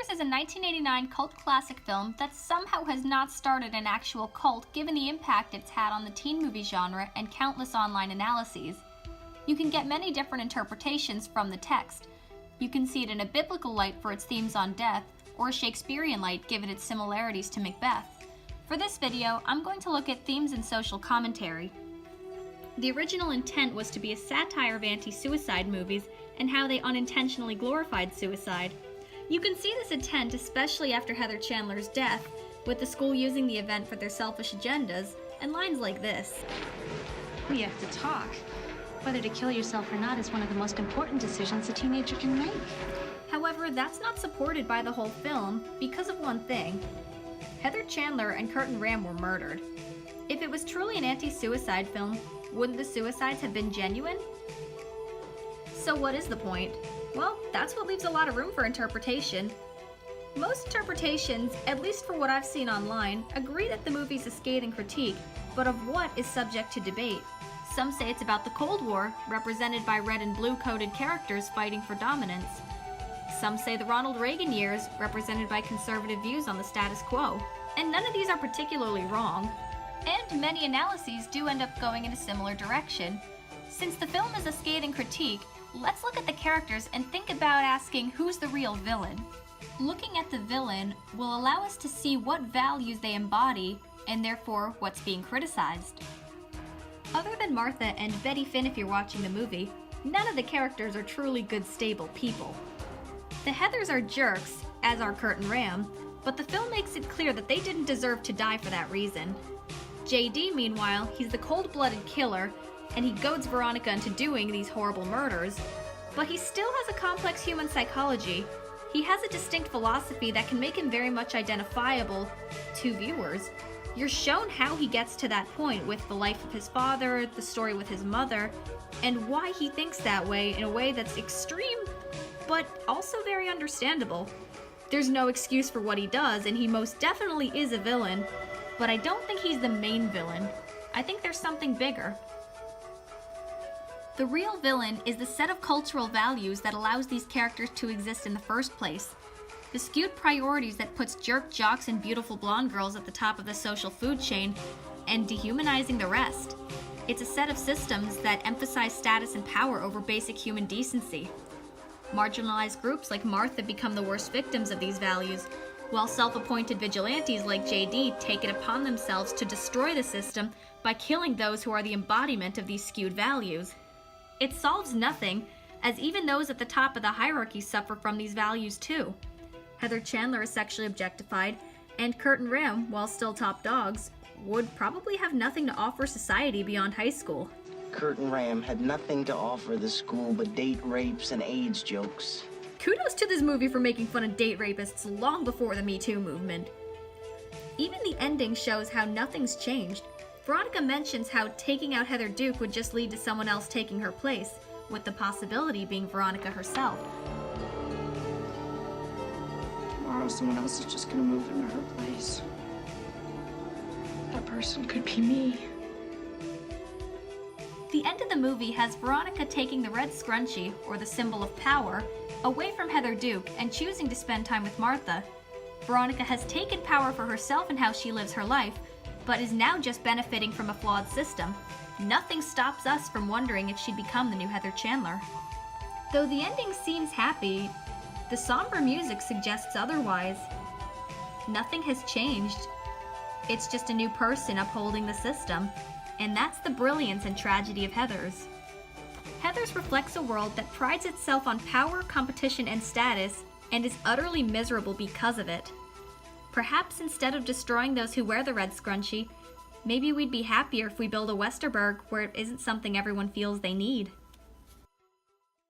Heathers is a 1989 cult classic film that somehow has not started an actual cult given the impact it's had on the teen movie genre and countless online analyses. You can get many different interpretations from the text. You can see it in a biblical light for its themes on death, or a Shakespearean light given its similarities to Macbeth. For this video, I'm going to look at themes and social commentary. The original intent was to be a satire of anti-suicide movies and how they unintentionally glorified suicide. You can see this intent especially after Heather Chandler's death, with the school using the event for their selfish agendas, and lines like this. We have to talk. Whether to kill yourself or not is one of the most important decisions a teenager can make. However, that's not supported by the whole film because of one thing. Heather Chandler and Curtin Ram were murdered. If it was truly an anti-suicide film, wouldn't the suicides have been genuine? So what is the point? Well, that's what leaves a lot of room for interpretation. Most interpretations, at least for what I've seen online, agree that the movie's a scathing critique, but of what is subject to debate. Some say it's about the Cold War, represented by red and blue coded characters fighting for dominance. Some say the Ronald Reagan years, represented by conservative views on the status quo. And none of these are particularly wrong. And many analyses do end up going in a similar direction. Since the film is a scathing critique, let's look at the characters and think about asking who's the real villain. Looking at the villain will allow us to see what values they embody and therefore what's being criticized. Other than Martha and Betty Finn if you're watching the movie, none of the characters are truly good, stable people. The Heathers are jerks, as are Curtin Ram, but the film makes it clear that they didn't deserve to die for that reason. JD, meanwhile, he's the cold-blooded killer, and he goads Veronica into doing these horrible murders, but he still has a complex human psychology. He has a distinct philosophy that can make him very much identifiable to viewers. You're shown how he gets to that point with the life of his father, the story with his mother, and why he thinks that way in a way that's extreme, but also very understandable. There's no excuse for what he does, and he most definitely is a villain, but I don't think he's the main villain. I think there's something bigger. The real villain is the set of cultural values that allows these characters to exist in the first place. The skewed priorities that puts jerk jocks and beautiful blonde girls at the top of the social food chain and dehumanizing the rest. It's a set of systems that emphasize status and power over basic human decency. Marginalized groups like Martha become the worst victims of these values, while self-appointed vigilantes like JD take it upon themselves to destroy the system by killing those who are the embodiment of these skewed values. It solves nothing, as even those at the top of the hierarchy suffer from these values too. Heather Chandler is sexually objectified, and Curtin Ram, while still top dogs, would probably have nothing to offer society beyond high school. Curtin Ram had nothing to offer the school but date rapes and AIDS jokes. Kudos to this movie for making fun of date rapists long before the Me Too movement. Even the ending shows how nothing's changed. Veronica mentions how taking out Heather Duke would just lead to someone else taking her place, with the possibility being Veronica herself. Tomorrow someone else is just gonna move into her place. That person could be me. The end of the movie has Veronica taking the red scrunchie, or the symbol of power, away from Heather Duke and choosing to spend time with Martha. Veronica has taken power for herself and how she lives her life, but is now just benefiting from a flawed system. Nothing stops us from wondering if she'd become the new Heather Chandler. Though the ending seems happy, the somber music suggests otherwise. Nothing has changed. It's just a new person upholding the system, and that's the brilliance and tragedy of Heathers. Heathers reflects a world that prides itself on power, competition, and status, and is utterly miserable because of it. Perhaps instead of destroying those who wear the red scrunchie, maybe we'd be happier if we build a Westerberg where it isn't something everyone feels they need.